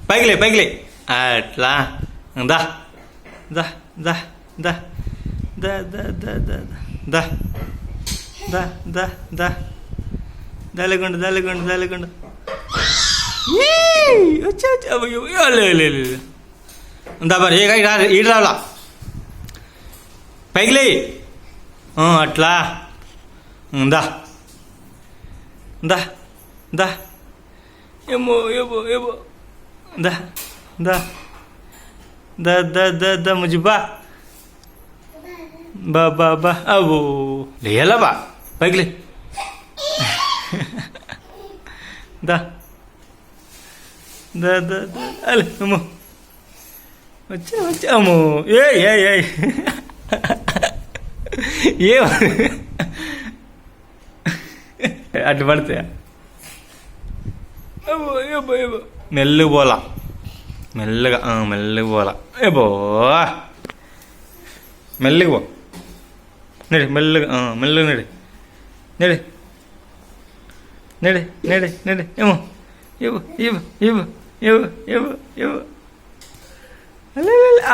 పైకిలే అట్లా దా దా దా దా దా దా దా దా దా దా దా దా దాలేకుండా వచ్చా దా మరి ఈడు రావాలా పైకిలే అట్లా దా దా దా ఏమో దా దా దా దా దా దా मुझे बा అబ్బో లేయాలా బా పైకిలే దా దా దా దా అలే అమ్మో వచ్చా అమ్మో ఏ అటు పడితే మెల్లుగా పోలా మెల్లగా పోలా ఏబో మెల్లిగా పో మెల్లగా నడి ఏమో ఇవ్వు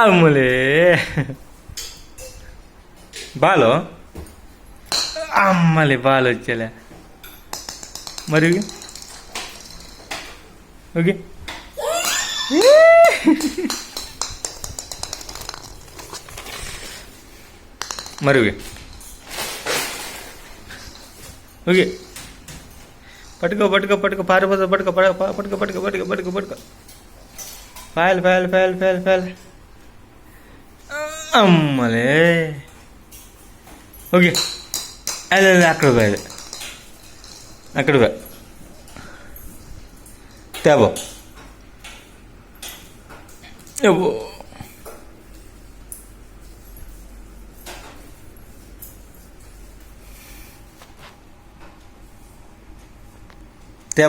అమ్ములే బాలో అమ్మలే బాలు వచ్చేలే మరి ఓకే మరి ఓకే పట్టుకో పారిపోతా పట్టుకో ఫైల్ అమ్మలే ఓకే అదే అక్కడ పోయి తేబో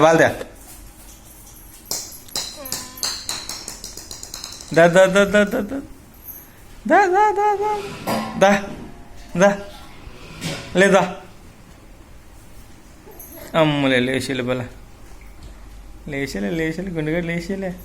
బాల్ దా లేదా అమ్మలే లేచేలే బల లేచేలే గుండెగడ్డ లేచేలే